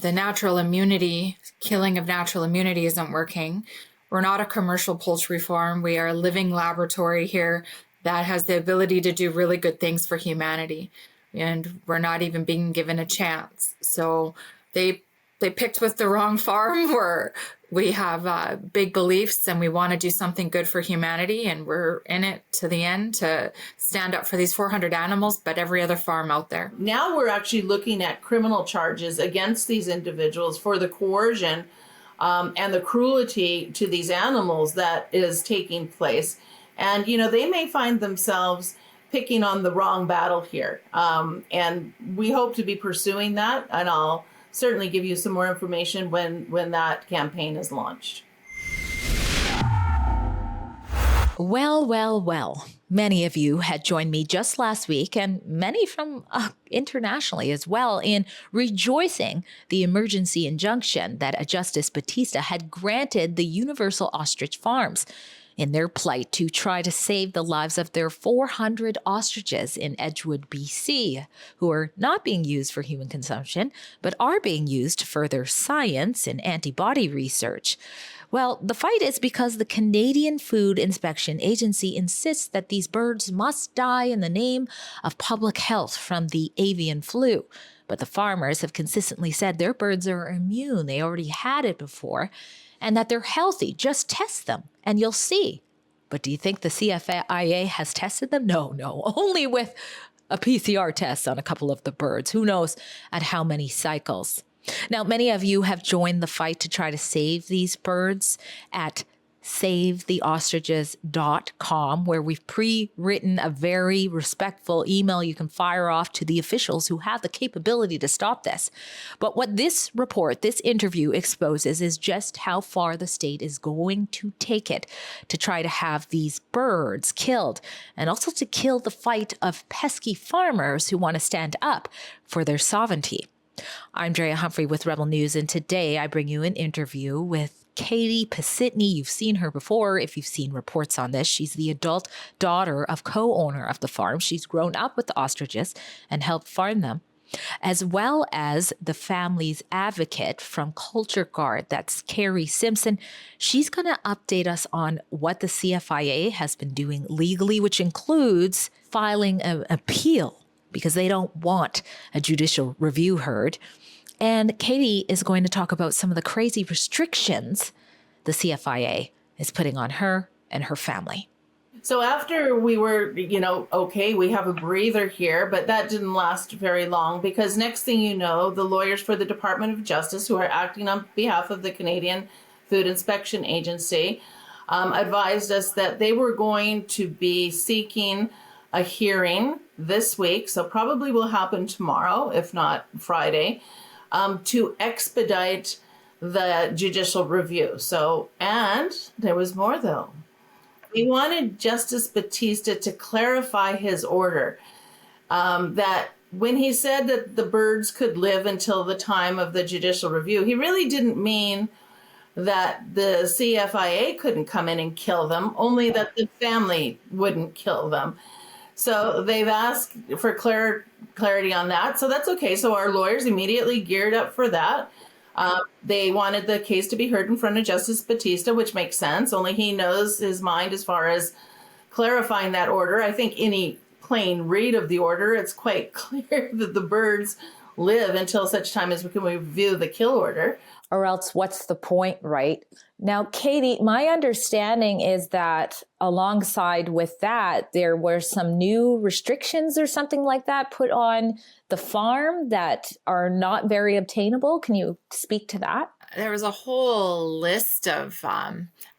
the natural immunity, killing of natural immunity isn't working. We're not a commercial poultry farm. We are a living laboratory here that has the ability to do really good things for humanity. And we're not even being given a chance. So they picked with the wrong farm where we have big beliefs and we want to do something good for humanity. And we're in it to the end to stand up for these 400 animals, but every other farm out there. Now we're actually looking at criminal charges against these individuals for the coercion and the cruelty to these animals that is taking place. And, you know, they may find themselves picking on the wrong battle here. And we hope to be pursuing that. And I'll certainly give you some more information when that campaign is launched. Well. Many of you had joined me just last week, and many from internationally as well, in rejoicing the emergency injunction that Justice Batista had granted the Universal Ostrich Farms in their plight to try to save the lives of their 400 ostriches in Edgewood, BC, who are not being used for human consumption, but are being used to further science and antibody research. Well, the fight is because the Canadian Food Inspection Agency insists that these birds must die in the name of public health from the avian flu. But the farmers have consistently said their birds are immune, they already had it before, and that they're healthy. Just test them and you'll see. But do you think the CFIA has tested them? No, only with a PCR test on a couple of the birds. Who knows at how many cycles? Now, many of you have joined the fight to try to save these birds at savetheostriches.com, where we've pre-written a very respectful email you can fire off to the officials who have the capability to stop this. But what this report, this interview exposes is just how far the state is going to take it to try to have these birds killed, and also to kill the fight of pesky farmers who want to stand up for their sovereignty. I'm Drea Humphrey with Rebel News, and today I bring you an interview with Katie Pisitny. You've seen her before if you've seen reports on this. She's the adult daughter of co-owner of the farm. She's grown up with the ostriches and helped farm them, as well as the family's advocate from Culture Guard. That's Carrie Simpson. She's going to update us on what the CFIA has been doing legally, which includes filing an appeal because they don't want a judicial review heard. And Katie is going to talk about some of the crazy restrictions the CFIA is putting on her and her family. So after we were, okay, we have a breather here, but that didn't last very long, because next thing you know, the lawyers for the Department of Justice, who are acting on behalf of the Canadian Food Inspection Agency, advised us that they were going to be seeking a hearing this week, so probably will happen tomorrow, if not Friday, to expedite the judicial review. So, and there was more though. We wanted Justice Batista to clarify his order, that when he said that the birds could live until the time of the judicial review, he really didn't mean that the CFIA couldn't come in and kill them, only that the family wouldn't kill them. So they've asked for clarity on that. So that's okay. So our lawyers immediately geared up for that. They wanted the case to be heard in front of Justice Batista, which makes sense. Only he knows his mind as far as clarifying that order. I think any plain read of the order, it's quite clear that the birds live until such time as we can review the kill order. Or else what's the point, right? Now, Katie, my understanding is that alongside with that, there were some new restrictions or something like that put on the farm that are not very obtainable. Can you speak to that? There was a whole list of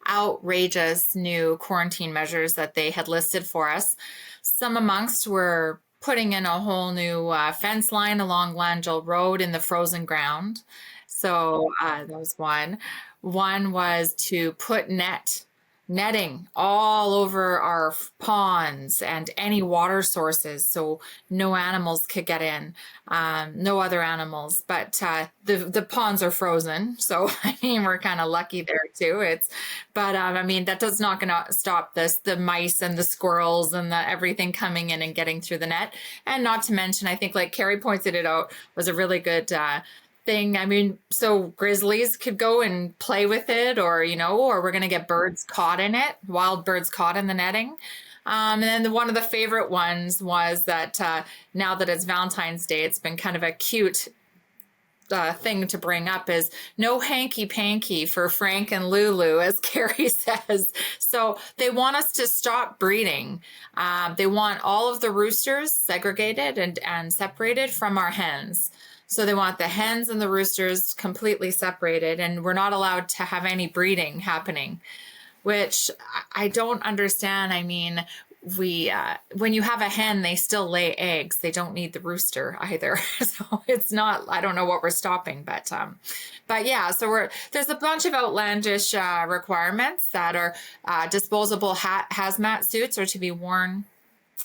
outrageous new quarantine measures that they had listed for us. Some amongst were putting in a whole new fence line along Langell Road in the frozen ground. So that was one. One was to put netting all over our ponds and any water sources, so no animals could get in, no other animals. But the ponds are frozen, so I mean we're kind of lucky there too. That does not going to stop the mice and the squirrels and everything coming in and getting through the net. And not to mention, I think like Carrie pointed it out, was a really good thing. I mean, so grizzlies could go and play with it, or, or we're going to get birds caught in it, wild birds caught in the netting. And then one of the favorite ones was that now that it's Valentine's Day, it's been kind of a cute thing to bring up is no hanky panky for Frank and Lulu, as Carrie says. So they want us to stop breeding. They want all of the roosters segregated and separated from our hens. So they want the hens and the roosters completely separated, and we're not allowed to have any breeding happening, which I don't understand. I mean, when you have a hen, they still lay eggs. They don't need the rooster either. So it's not, I don't know what we're stopping, but yeah, so there's a bunch of outlandish requirements that are disposable hazmat suits are to be worn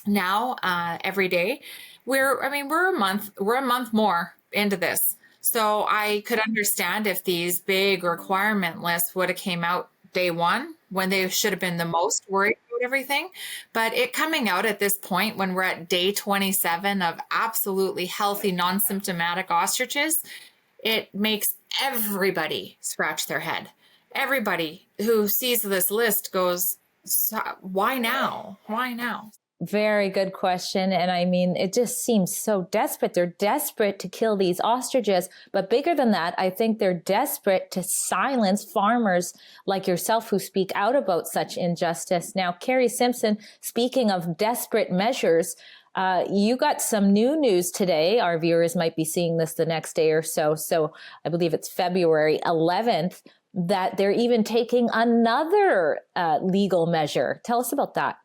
now every day. We're a month more into this. So I could understand if these big requirement lists would have came out day one when they should have been the most worried about everything. But it coming out at this point when we're at day 27 of absolutely healthy, non-symptomatic ostriches, it makes everybody scratch their head. Everybody who sees this list goes, why now? Why now? Very good question. And I mean, it just seems so desperate. They're desperate to kill these ostriches. But bigger than that, I think they're desperate to silence farmers like yourself who speak out about such injustice. Now, Carrie Simpson, speaking of desperate measures, you got some new news today. Our viewers might be seeing this the next day or so. So I believe it's February 11th that they're even taking another legal measure. Tell us about that.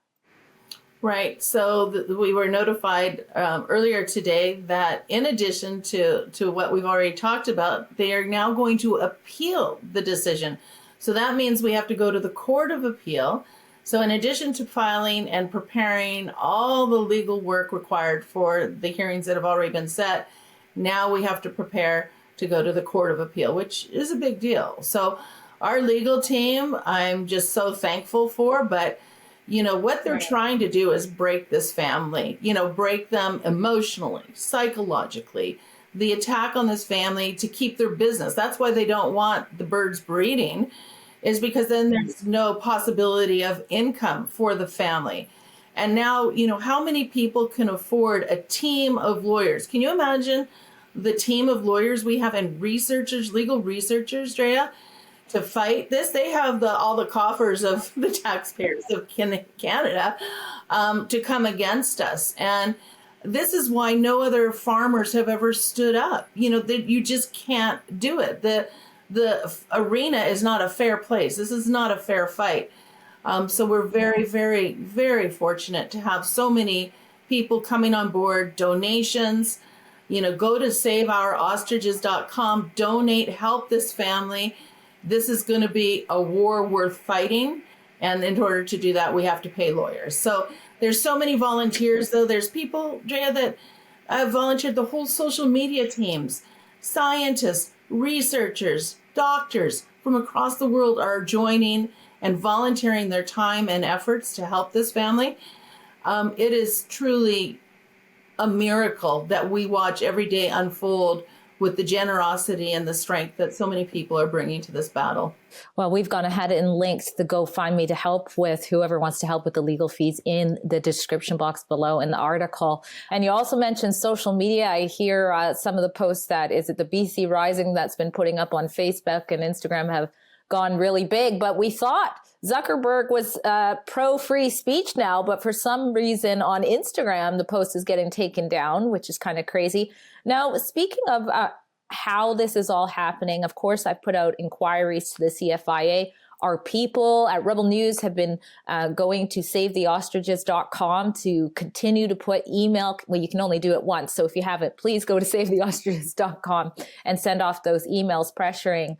Right. So we were notified earlier today that in addition to what we've already talked about, they are now going to appeal the decision. So that means we have to go to the Court of Appeal. So in addition to filing and preparing all the legal work required for the hearings that have already been set, now we have to prepare to go to the Court of Appeal, which is a big deal. So our legal team, I'm just so thankful for, but what they're trying to do is break this family, break them emotionally, psychologically, the attack on this family to keep their business. That's why they don't want the birds breeding, is because then there's no possibility of income for the family. And now, how many people can afford a team of lawyers? Can you imagine the team of lawyers we have and researchers, legal researchers, Drea, to fight this? They have all the coffers of the taxpayers of Canada to come against us. And this is why no other farmers have ever stood up. You just can't do it. The arena is not a fair place. This is not a fair fight. So we're very, very, very fortunate to have so many people coming on board, donations. Go to saveourostriches.com, donate, help this family. This is going to be a war worth fighting. And in order to do that, we have to pay lawyers. So there's so many volunteers, though. There's people, Drea, that have volunteered, the whole social media teams, scientists, researchers, doctors from across the world are joining and volunteering their time and efforts to help this family. It is truly a miracle that we watch every day unfold with the generosity and the strength that so many people are bringing to this battle. Well, we've gone ahead and linked the GoFundMe to help with whoever wants to help with the legal fees in the description box below in the article. And you also mentioned social media. I hear some of the posts that, is it the BC Rising that's been putting up on Facebook and Instagram have gone really big, but we thought Zuckerberg was pro-free speech now, but for some reason on Instagram, the post is getting taken down, which is kind of crazy. Now, speaking of how this is all happening, of course, I've put out inquiries to the CFIA. Our people at Rebel News have been going to savetheostriches.com to continue to put email. Well, you can only do it once. So if you haven't, please go to savetheostriches.com and send off those emails pressuring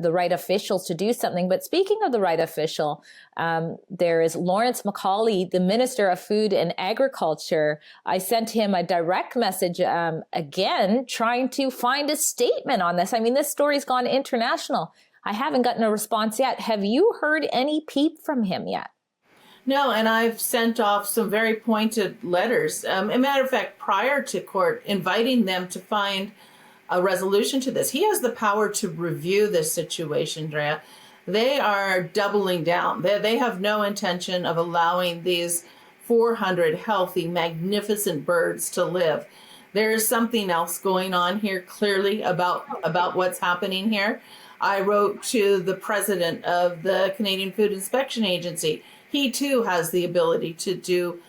the right officials to do something. But speaking of the right official, there is Lawrence Macaulay, the Minister of Food and Agriculture. I sent him a direct message again, trying to find a statement on this. I mean, this story's gone international. I haven't gotten a response yet. Have you heard any peep from him yet? No, and I've sent off some very pointed letters. As a matter of fact, prior to court, inviting them to find a resolution to this. He has the power to review this situation, Drea. They are doubling down. They have no intention of allowing these 400 healthy, magnificent birds to live. There is something else going on here, clearly, about what's happening here. I wrote to the president of the Canadian Food Inspection Agency. He too has the ability to do,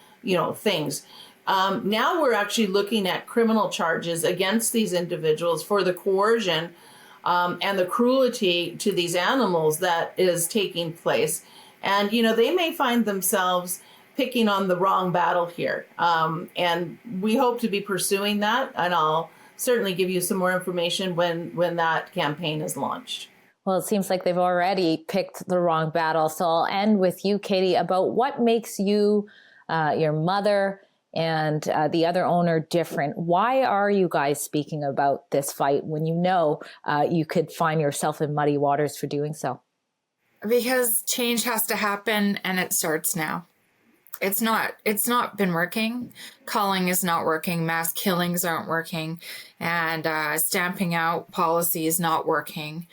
things. Now we're actually looking at criminal charges against these individuals for the coercion and the cruelty to these animals that is taking place. And, they may find themselves picking on the wrong battle here. And we hope to be pursuing that. And I'll certainly give you some more information when that campaign is launched. Well, it seems like they've already picked the wrong battle. So I'll end with you, Katie, about what makes you, your mother, and the other owner different. Why are you guys speaking about this fight when you could find yourself in muddy waters for doing so? Because change has to happen, and it starts now. It's not been working. Culling is not working. Mass killings aren't working. And stamping out policy is not working.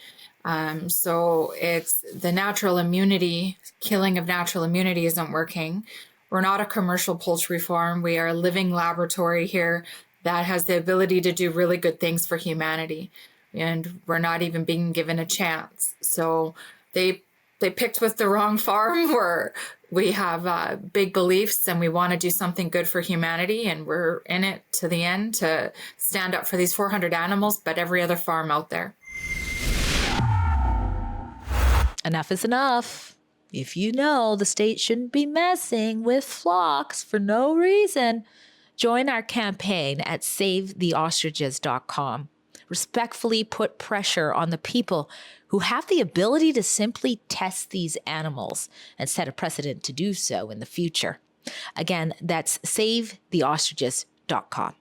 So it's the natural immunity, killing of natural immunity isn't working. We're not a commercial poultry farm. We are a living laboratory here that has the ability to do really good things for humanity. And we're not even being given a chance. So they picked with the wrong farm, where we have big beliefs and we want to do something good for humanity, and we're in it to the end to stand up for these 400 animals, but every other farm out there. Enough is enough. If you know the state shouldn't be messing with flocks for no reason, join our campaign at savetheostriches.com. Respectfully put pressure on the people who have the ability to simply test these animals and set a precedent to do so in the future. Again, that's savetheostriches.com.